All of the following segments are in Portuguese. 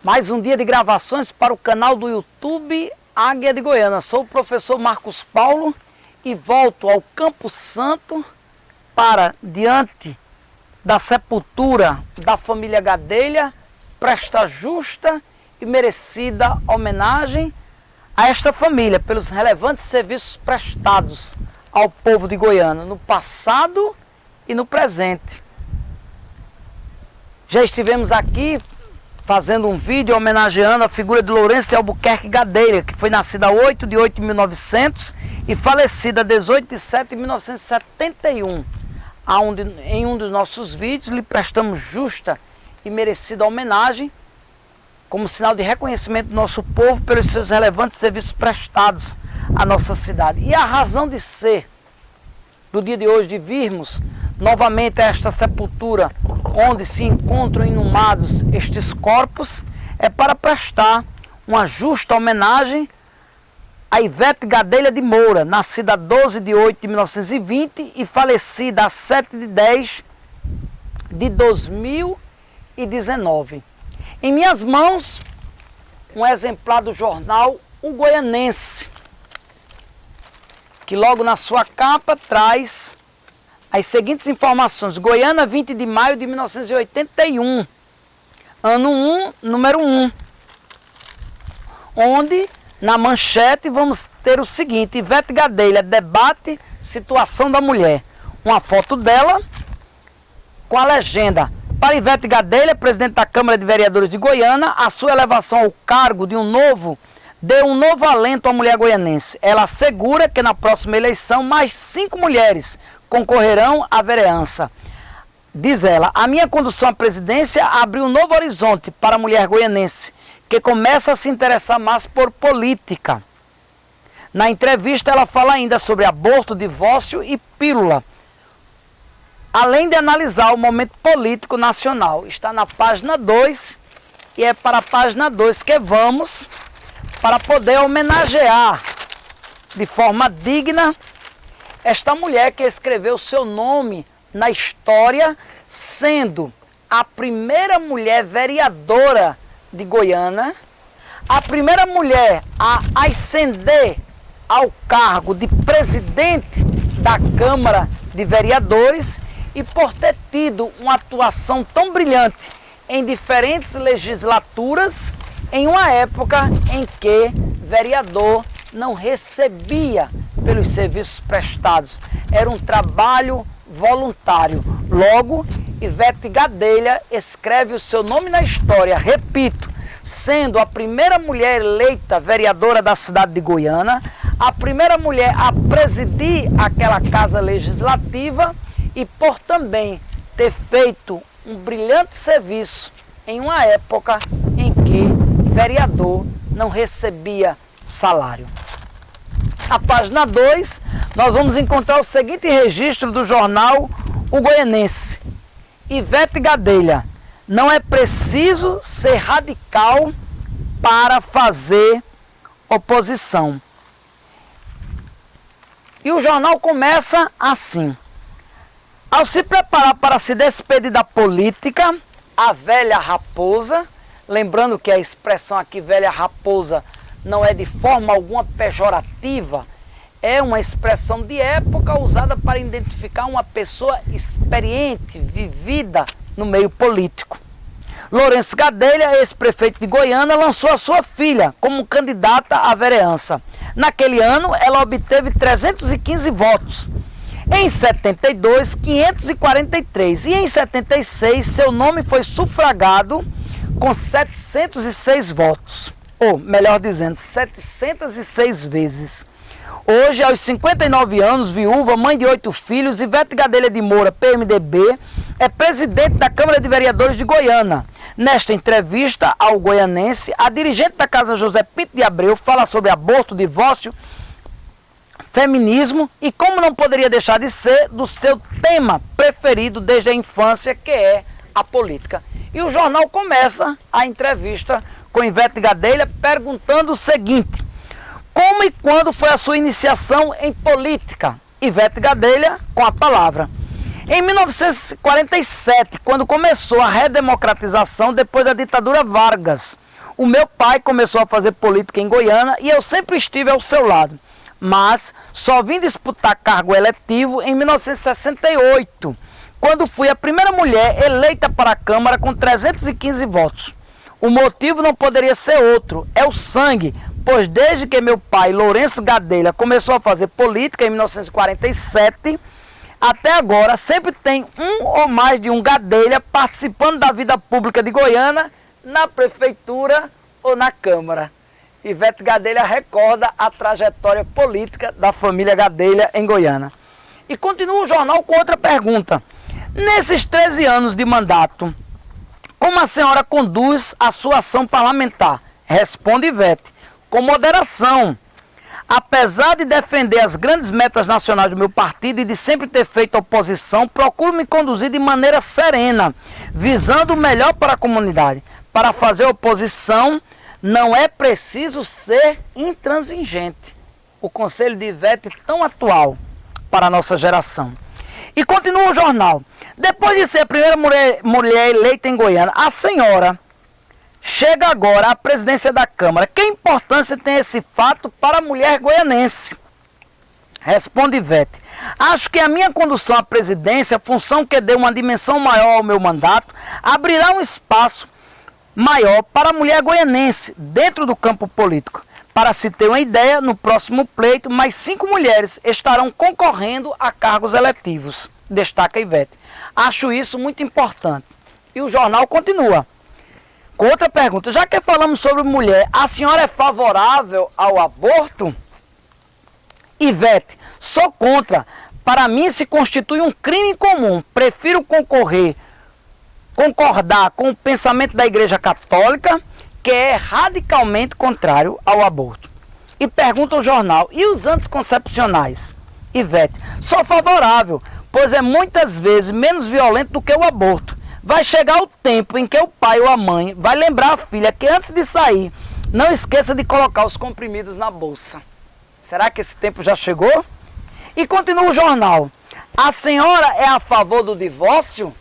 Mais um dia de gravações para o canal do YouTube Águia de Goiânia. Sou o professor Marcos Paulo e volto ao Campo Santo para, diante da sepultura da família Gadelha, prestar justa e merecida homenagem a esta família pelos relevantes serviços prestados ao povo de Goiânia no passado e no presente. Já estivemos aqui fazendo um vídeo homenageando a figura de Lourenço de Albuquerque Gadelha, que foi nascida 8 de 8 de 1900 e falecida 18 de 7 de 1971, onde em um dos nossos vídeos lhe prestamos justa e merecida homenagem como sinal de reconhecimento do nosso povo pelos seus relevantes serviços prestados à nossa cidade. E a razão de ser do dia de hoje, de virmos novamente a esta sepultura onde se encontram inumados estes corpos, é para prestar uma justa homenagem a Ivete Gadelha de Moura, nascida 12 de 8 de 1920 e falecida a 7 de 10 de 2019. Em minhas mãos, um exemplar do jornal O Goianense, que logo na sua capa traz as seguintes informações. Goiânia, 20 de maio de 1981, ano 1, número 1, onde na manchete vamos ter o seguinte: Ivete Gadelha debate situação da mulher. Uma foto dela com a legenda: para Ivete Gadelha, presidente da Câmara de Vereadores de Goiânia, a sua elevação ao cargo de deu um novo alento à mulher goianense. Ela assegura que na próxima eleição mais 5 mulheres concorrerão à vereança. Diz ela: a minha condução à presidência abriu um novo horizonte para a mulher goianense, que começa a se interessar mais por política. Na entrevista ela fala ainda sobre aborto, divórcio e pílula, além de analisar o momento político nacional. Está na página 2 e é para a página 2 que vamos, para poder homenagear de forma digna esta mulher que escreveu seu nome na história, sendo a primeira mulher vereadora de Goiânia, a primeira mulher a ascender ao cargo de presidente da Câmara de Vereadores e por ter tido uma atuação tão brilhante em diferentes legislaturas, em uma época em que vereador não recebia pelos serviços prestados. Era um trabalho voluntário. Logo, Ivete Gadelha escreve o seu nome na história, repito, sendo a primeira mulher eleita vereadora da cidade de Goiânia, a primeira mulher a presidir aquela casa legislativa e por também ter feito um brilhante serviço em uma época em que vereador não recebia salário. Na página 2, nós vamos encontrar o seguinte registro do jornal O Goianense. Ivete Gadelha: não é preciso ser radical para fazer oposição. E o jornal começa assim: ao se preparar para se despedir da política, a velha raposa, lembrando que a expressão aqui, velha raposa, não é de forma alguma pejorativa, é uma expressão de época usada para identificar uma pessoa experiente, vivida no meio político. Lourenço Gadelha, ex-prefeito de Goiânia, lançou a sua filha como candidata à vereança. Naquele ano, ela obteve 315 votos. Em 72, 543. E em 76, seu nome foi sufragado com 706 votos. Ou, melhor dizendo, 706 vezes. Hoje, aos 59 anos, viúva, mãe de 8 filhos, Ivete Gadelha de Moura, PMDB, é presidente da Câmara de Vereadores de Goiânia. Nesta entrevista ao Goianense, a dirigente da Casa José Pinto de Abreu fala sobre aborto, divórcio, feminismo e, como não poderia deixar de ser, do seu tema preferido desde a infância, que é a política. E o jornal começa a entrevista com Ivete Gadelha perguntando o seguinte: como e quando foi a sua iniciação em política? Ivete Gadelha com a palavra: Em 1947, quando começou a redemocratização depois da ditadura Vargas, O meu pai começou a fazer política em Goiânia e eu sempre estive ao seu lado. Mas só vim disputar cargo eletivo em 1968, quando fui a primeira mulher eleita para a Câmara com 315 votos. O motivo não poderia ser outro, é o sangue, pois desde que meu pai, Lourenço Gadelha, começou a fazer política em 1947, até agora sempre tem um ou mais de um Gadelha participando da vida pública de Goiânia, na prefeitura ou na Câmara. Ivete Gadelha recorda a trajetória política da família Gadelha em Goiânia. E continua o jornal com outra pergunta. Nesses 13 anos de mandato, como a senhora conduz a sua ação parlamentar? Responde Ivete, com moderação. Apesar de defender as grandes metas nacionais do meu partido e de sempre ter feito oposição, procuro me conduzir de maneira serena, visando o melhor para a comunidade. Para fazer oposição, não é preciso ser intransigente. O conselho de Ivete tão atual para a nossa geração. E continua o jornal. Depois de ser a primeira mulher eleita em Goiânia, a senhora chega agora à presidência da Câmara. Que importância tem esse fato para a mulher goianense? Responde Ivete. Acho que a minha condução à presidência, função que deu uma dimensão maior ao meu mandato, abrirá um espaço maior para a mulher goianense dentro do campo político. Para se ter uma ideia, no próximo pleito, mais 5 mulheres estarão concorrendo a cargos eletivos, destaca Ivete. Acho isso muito importante. E o jornal continua com outra pergunta. Já que falamos sobre mulher, a senhora é favorável ao aborto? Ivete, sou contra. Para mim se constitui um crime comum. Prefiro concordar com o pensamento da Igreja Católica, que é radicalmente contrário ao aborto. E pergunta o jornal, e os anticoncepcionais? Ivete, sou favorável, pois é muitas vezes menos violento do que o aborto. Vai chegar o tempo em que o pai ou a mãe vai lembrar a filha que antes de sair, não esqueça de colocar os comprimidos na bolsa. Será que esse tempo já chegou? E continua o jornal, a senhora é a favor do divórcio?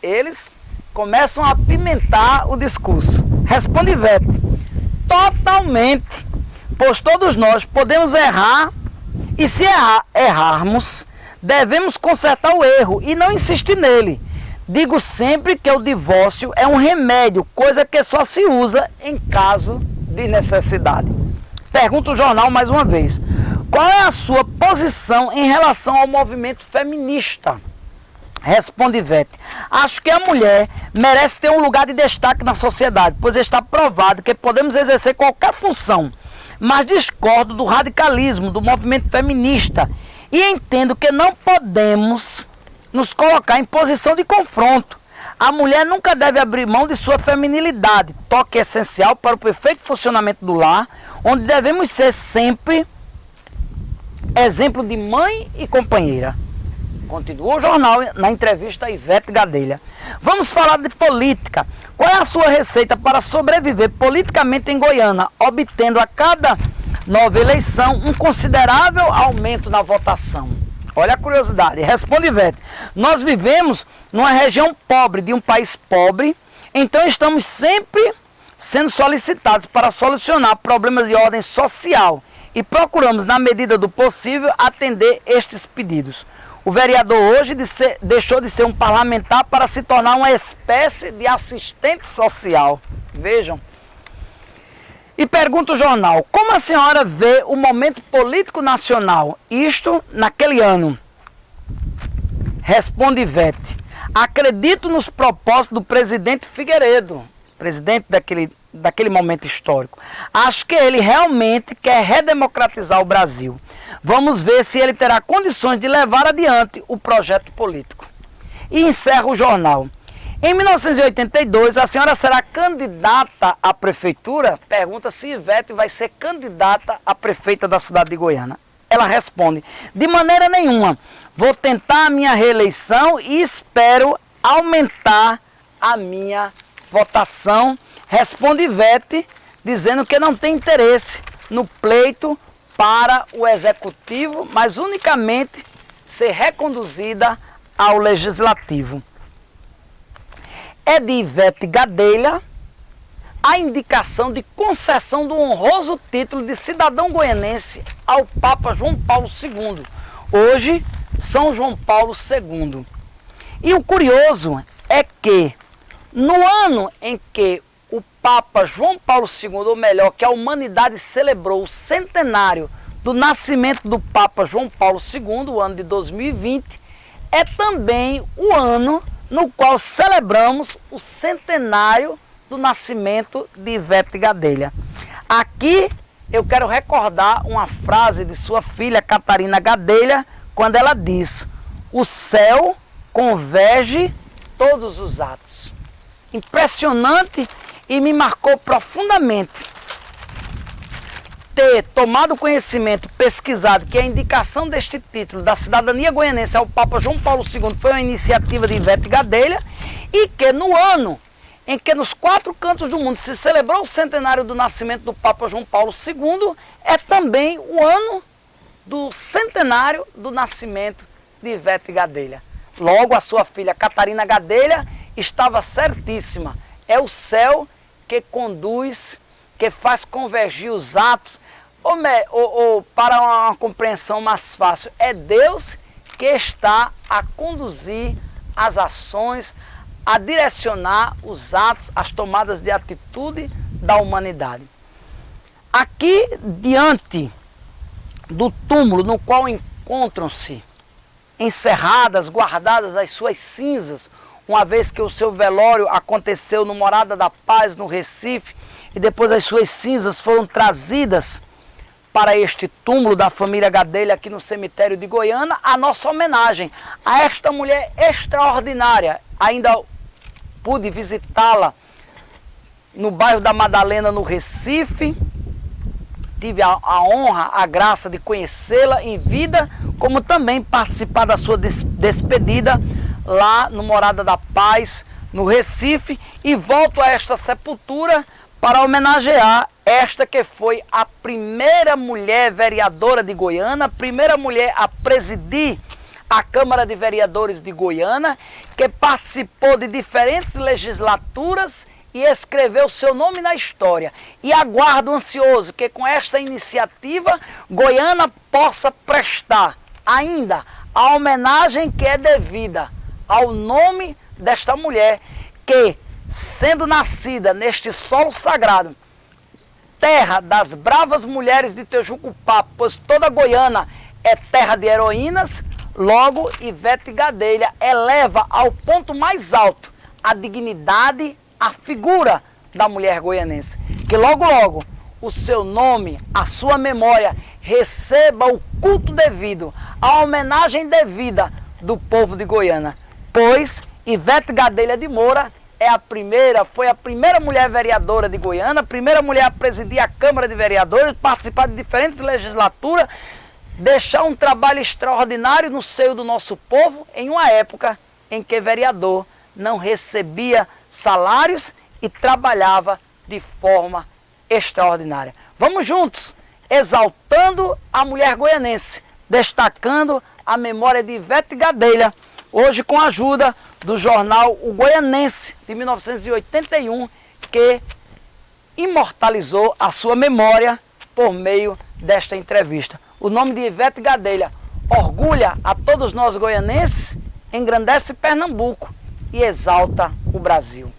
Eles começam a apimentar o discurso. Responde Ivete, totalmente, pois todos nós podemos errar e se errarmos, devemos consertar o erro e não insistir nele. Digo sempre que o divórcio é um remédio, coisa que só se usa em caso de necessidade. Pergunta o jornal mais uma vez, qual é a sua posição em relação ao movimento feminista? Responde Ivete, acho que a mulher merece ter um lugar de destaque na sociedade, pois está provado que podemos exercer qualquer função, mas discordo do radicalismo do movimento feminista e entendo que não podemos nos colocar em posição de confronto. A mulher nunca deve abrir mão de sua feminilidade, toque essencial para o perfeito funcionamento do lar, onde devemos ser sempre exemplo de mãe e companheira. Continua o jornal na entrevista a Ivete Gadelha. Vamos falar de política. Qual é a sua receita para sobreviver politicamente em Goiânia, obtendo a cada nova eleição um considerável aumento na votação? Olha a curiosidade. Responde Ivete. Nós vivemos numa região pobre, de um país pobre, então estamos sempre sendo solicitados para solucionar problemas de ordem social e procuramos, na medida do possível, atender estes pedidos. O vereador hoje deixou de ser um parlamentar para se tornar uma espécie de assistente social. Vejam. E pergunta o jornal, como a senhora vê o momento político nacional? Isto naquele ano. Responde Ivete. Acredito nos propósitos do presidente Figueiredo, presidente daquele momento histórico. Acho que ele realmente quer redemocratizar o Brasil. Vamos ver se ele terá condições de levar adiante o projeto político. E encerra o jornal. Em 1982, a senhora será candidata à prefeitura? Pergunta se Ivete vai ser candidata a prefeita da cidade de Goiânia. Ela responde, de maneira nenhuma. Vou tentar a minha reeleição e espero aumentar a minha votação. Responde Ivete, dizendo que não tem interesse no pleito para o executivo, mas unicamente ser reconduzida ao legislativo. É de Ivete Gadelha, a indicação de concessão do honroso título de cidadão goianense ao Papa João Paulo II, hoje São João Paulo II. E o curioso é que no ano em que o Papa João Paulo II, ou melhor, que a humanidade celebrou o centenário do nascimento do Papa João Paulo II, o ano de 2020, é também o ano no qual celebramos o centenário do nascimento de Ivete Gadelha. Aqui eu quero recordar uma frase de sua filha Catarina Gadelha, quando ela diz: "O céu converge todos os atos." Impressionante, e me marcou profundamente ter tomado conhecimento, pesquisado, que a indicação deste título da cidadania goianense ao Papa João Paulo II foi uma iniciativa de Ivete Gadelha, e que no ano em que nos 4 cantos do mundo se celebrou o centenário do nascimento do Papa João Paulo II, é também o ano do centenário do nascimento de Ivete Gadelha. Logo, a sua filha Catarina Gadelha estava certíssima. É o céu que conduz, que faz convergir os atos, ou para uma compreensão mais fácil, é Deus que está a conduzir as ações, a direcionar os atos, as tomadas de atitude da humanidade. Aqui, diante do túmulo no qual encontram-se encerradas, guardadas as suas cinzas, uma vez que o seu velório aconteceu no Morada da Paz, no Recife, e depois as suas cinzas foram trazidas para este túmulo da família Gadelha aqui no cemitério de Goiânia, a nossa homenagem a esta mulher extraordinária. Ainda pude visitá-la no bairro da Madalena, no Recife. Tive a honra, a graça de conhecê-la em vida, como também participar da sua despedida lá no Morada da Paz, no Recife, e volto a esta sepultura para homenagear esta que foi a primeira mulher vereadora de Goiânia, a primeira mulher a presidir a Câmara de Vereadores de Goiânia, que participou de diferentes legislaturas e escreveu seu nome na história. E aguardo ansioso que com esta iniciativa Goiânia possa prestar ainda a homenagem que é devida ao nome desta mulher que, sendo nascida neste solo sagrado, terra das bravas mulheres de Tejucupá, pois toda Goiânia é terra de heroínas, logo Ivete Gadelha eleva ao ponto mais alto a dignidade, a figura da mulher goianense. Que logo, logo, o seu nome, a sua memória, receba o culto devido, a homenagem devida do povo de Goiânia. Pois Ivete Gadelha de Moura foi a primeira mulher vereadora de Goiânia, a primeira mulher a presidir a Câmara de Vereadores, participar de diferentes legislaturas, deixar um trabalho extraordinário no seio do nosso povo, em uma época em que vereador não recebia salários e trabalhava de forma extraordinária. Vamos juntos, exaltando a mulher goianense, destacando a memória de Ivete Gadelha, hoje com a ajuda do jornal O Goianense, de 1981, que imortalizou a sua memória por meio desta entrevista. O nome de Ivete Gadelha orgulha a todos nós goianenses, engrandece Pernambuco e exalta o Brasil.